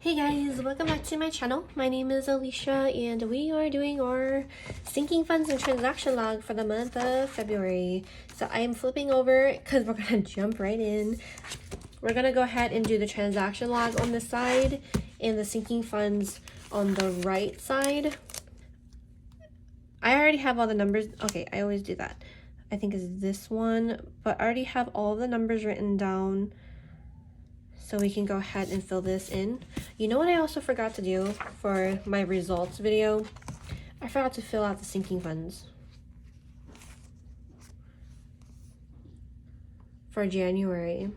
Hey guys, welcome back to my channel. My name is Alicia and we are doing our sinking funds and transaction log for the month of February. So I am flipping over because we're gonna jump right in. We're gonna go ahead and do the transaction log on this side and the sinking funds on the right side. I already have all the numbers. Okay, I always do that. I think it's this one, but I already have all the numbers written down. So we can go ahead and fill this in. You know what I also forgot to do for my results video? I forgot to fill out the sinking funds for January.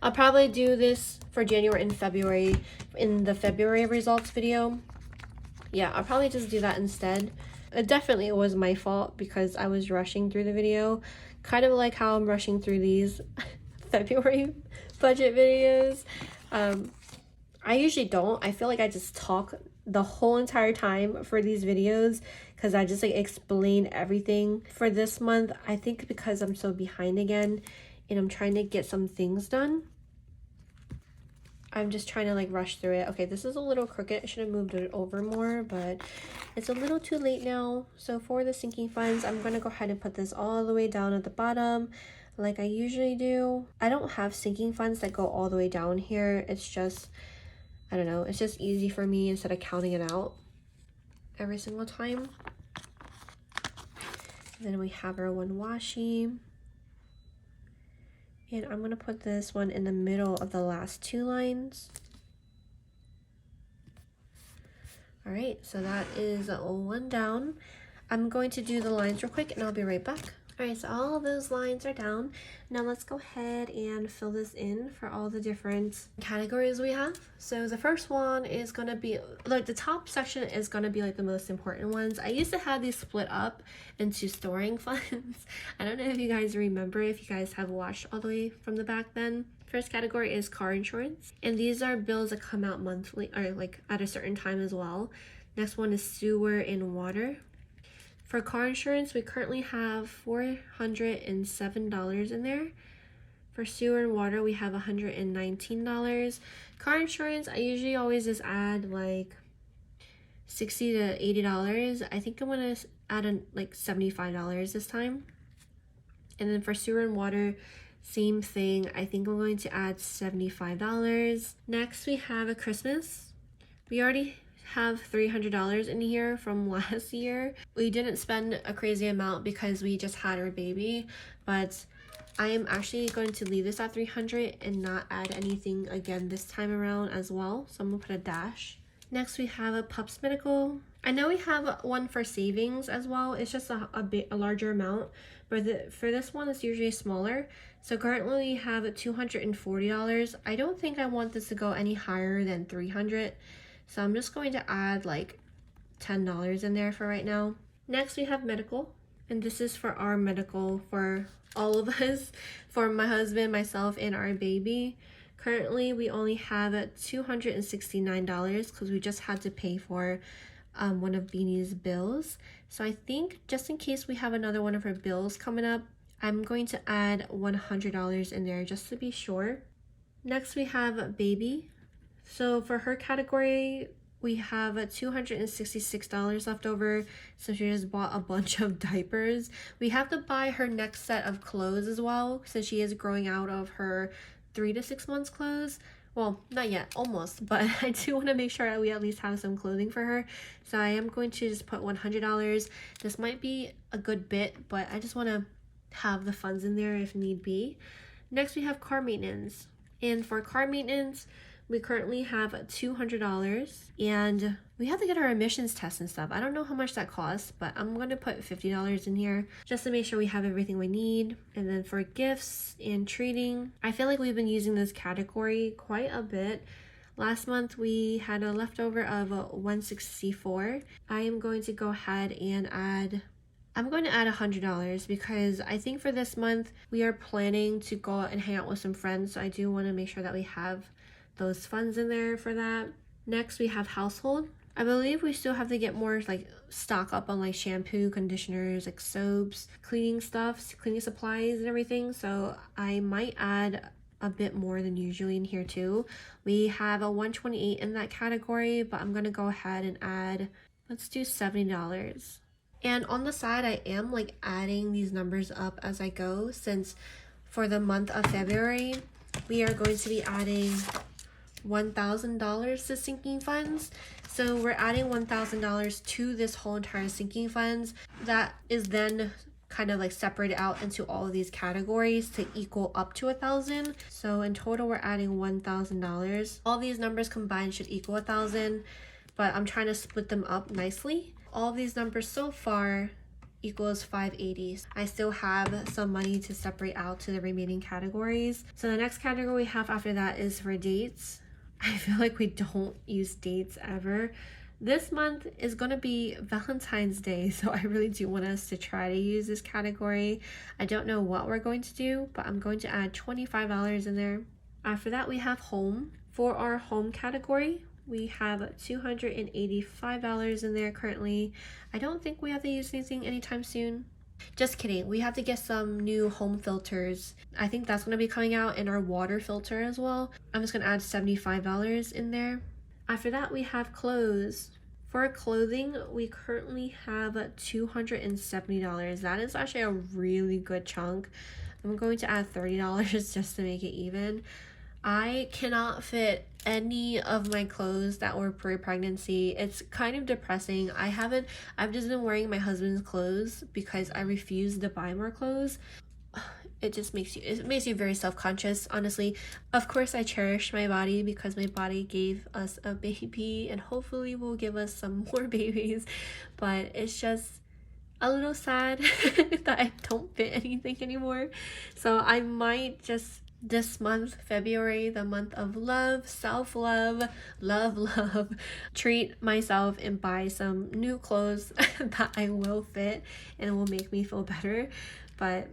I'll probably do this for January and February in the February results video. Yeah, I'll probably just do that instead. It definitely was my fault because I was rushing through the video. Kind of like how I'm rushing through these February budget videos. I usually don't. I feel like I just talk the whole entire time for these videos because I just like explain everything. For this month, I think because I'm so behind again and I'm trying to get some things done, I'm just trying to like rush through it. Okay, this is a little crooked. I should have moved it over more, but it's a little too late now. So for the sinking funds, I'm going to go ahead and put this all the way down at the bottom like I usually do. I don't have sinking funds that go all the way down here. It's just, I don't know, it's just easy for me instead of counting it out every single time. And then we have our one washi. And I'm going to put this one in the middle of the last two lines. All right, so that is one down. I'm going to do the lines real quick and I'll be right back. All right, so all of those lines are down. Now let's go ahead and fill this in for all the different categories we have. So the first one is gonna be, like the top section is gonna be like the most important ones. I used to have these split up into storing funds. I don't know if you guys remember, if you guys have watched all the way from the back then. First category is car insurance. And these are bills that come out monthly or like at a certain time as well. Next one is sewer and water. For car insurance, we currently have $407 in there. For sewer and water, we have $119. Car insurance, I usually always just add like $60 to $80. I think I'm gonna add like $75 this time. And then for sewer and water, same thing. I think I'm going to add $75. Next, we have a Christmas. We already have $300 in here from last year. We didn't spend a crazy amount because we just had our baby, but I am actually going to leave this at $300 and not add anything again this time around as well. So I'm gonna put a dash. Next, we have a pups medical. I know we have one for savings as well. It's just a larger amount, but for this one, it's usually smaller. So currently we have $240. I don't think I want this to go any higher than $300. So I'm just going to add like $10 in there for right now. Next, we have medical. And this is for our medical for all of us, for my husband, myself, and our baby. Currently, we only have $269 because we just had to pay for one of Beanie's bills. So I think just in case we have another one of her bills coming up, I'm going to add $100 in there just to be sure. Next, we have baby. So for her category, we have $266 left over. So she just bought a bunch of diapers. We have to buy her next set of clothes as well, since she is growing out of her 3 to 6 months clothes. Well, not yet, almost, but I do want to make sure that we at least have some clothing for her. So I am going to just put $100. This might be a good bit, but I just want to have the funds in there if need be. Next, we have car maintenance. And for car maintenance, we currently have $200 and we have to get our emissions test and stuff. I don't know how much that costs, but I'm going to put $50 in here just to make sure we have everything we need. And then for gifts and treating, I feel like we've been using this category quite a bit. Last month we had a leftover of $164. I am going to go ahead and add $100 because I think for this month we are planning to go out and hang out with some friends. So I do want to make sure that we have those funds in there for that. Next, we have household. I believe we still have to get more like stock up on like shampoo, conditioners, like soaps, cleaning stuff, cleaning supplies and everything. So I might add a bit more than usually in here too. We have a $128 in that category, but I'm gonna go ahead and add, let's do $70. And on the side, I am like adding these numbers up as I go, since for the month of February, we are going to be adding $1,000 to sinking funds. So we're adding $1,000 to this whole entire sinking funds. That is then kind of like separated out into all of these categories to equal up to 1,000. So in total, we're adding $1,000. All these numbers combined should equal 1,000, but I'm trying to split them up nicely. All these numbers so far equals 580. I still have some money to separate out to the remaining categories. So the next category we have after that is for dates. I feel like we don't use dates ever. This month is going to be Valentine's Day, so I really do want us to try to use this category. I don't know what we're going to do, but I'm going to add $25 in there. After that, we have home. For our home category, we have $285 in there currently. I don't think we have to use anything anytime soon. Just kidding, we have to get some new home filters. I think that's going to be coming out in our water filter as well. I'm just going to add $75 in there. After that, we have clothes. For clothing, we currently have $270. That is actually a really good chunk. I'm going to add $30 just to make it even. I cannot fit any of my clothes that were pre-pregnancy. It's kind of depressing. I've just been wearing my husband's clothes because I refuse to buy more clothes. It makes you very self-conscious, honestly. Of course, I cherish my body because my body gave us a baby and hopefully will give us some more babies, but it's just a little sad that I don't fit anything anymore. So I might just, this month, February, the month of love, self-love, love, treat myself and buy some new clothes that I will fit and will make me feel better. But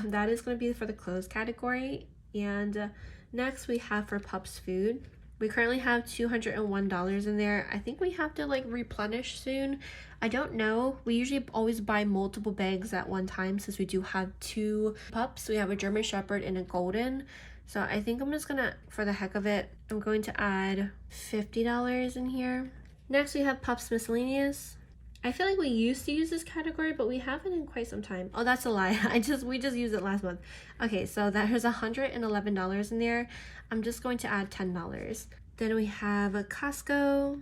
that is going to be for the clothes category. And next we have for pups food. We currently have $201 in there. I think we have to like replenish soon. I don't know. We usually always buy multiple bags at one time since we do have 2 pups. We have a German Shepherd and a Golden. So I think I'm just gonna, for the heck of it, I'm going to add $50 in here. Next we have pups miscellaneous. I feel like we used to use this category, but we haven't in quite some time. Oh, that's a lie. We just used it last month. Okay, so there's $111 in there. I'm just going to add $10. Then we have a Costco.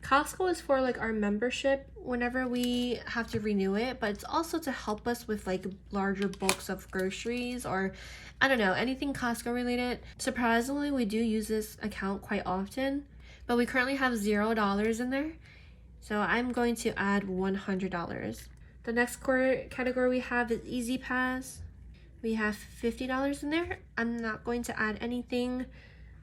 Costco is for like our membership whenever we have to renew it, but it's also to help us with like larger bulks of groceries or I don't know, anything Costco related. Surprisingly, we do use this account quite often, but we currently have $0 in there. So I'm going to add $100. The next category we have is Easy Pass. We have $50 in there. I'm not going to add anything.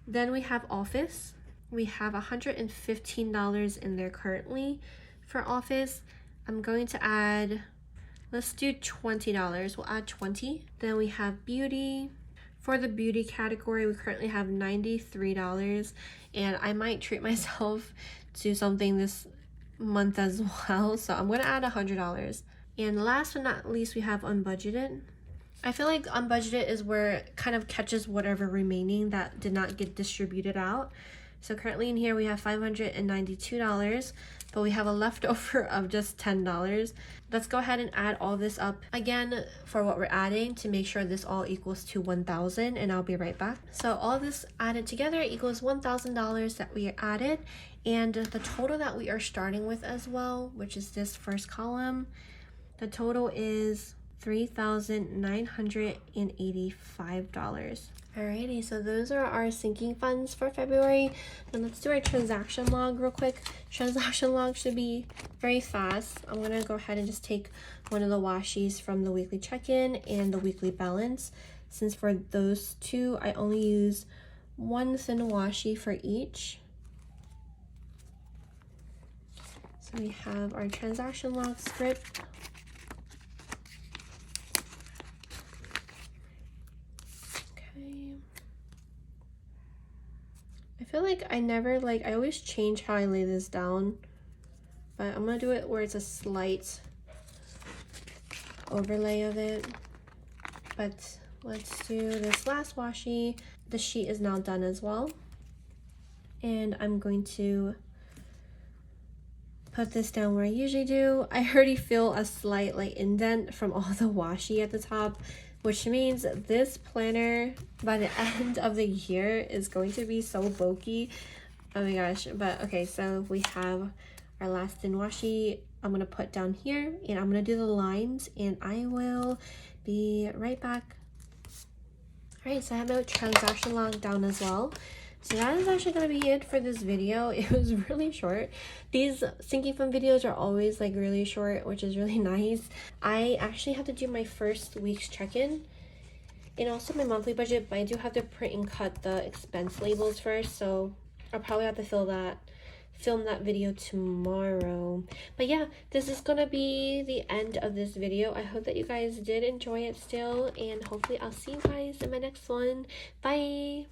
Then we have Office. We have $115 in there currently for Office. I'm going to add, let's do $20. We'll add 20. Then we have Beauty. For the beauty category, we currently have $93, and I might treat myself to something this month as well, so I'm gonna add $100. And last but not least, we have unbudgeted. I feel like unbudgeted is where it kind of catches whatever remaining that did not get distributed out. So currently in here we have $592, but we have a leftover of just $10. Let's go ahead and add all this up again for what we're adding to make sure this all equals to 1,000, and I'll be right back. So all this added together equals $1,000 that we added, and the total that we are starting with as well, which is this first column, the total is $3,985. Alrighty, so those are our sinking funds for February. And let's do our transaction log real quick. Transaction log should be very fast. I'm gonna go ahead and just take one of the washies from the weekly check-in and the weekly balance. Since for those two, I only use one thin washi for each. So we have our transaction log script. I feel like I always change how I lay this down, but I'm gonna do it where it's a slight overlay of it. But let's do this last washi. the sheet is now done as well. And I'm going to put this down where I usually do. I already feel a slight like indent from all the washi at the top, which means this planner by the end of the year is going to be so bulky. Oh my gosh. But okay, so we have our last in washi. I'm gonna put down here and I'm gonna do the lines, and I will be right back. All right, so I have my transaction log down as well. So that is actually going to be it for this video. It was really short. These sinking fund videos are always like really short, which is really nice. I actually have to do my first week's check-in and also my monthly budget, but I do have to print and cut the expense labels first, so I'll probably have to film that video tomorrow. But yeah, this is gonna be the end of this video. I hope that you guys did enjoy it still, and hopefully I'll see you guys in my next one. Bye.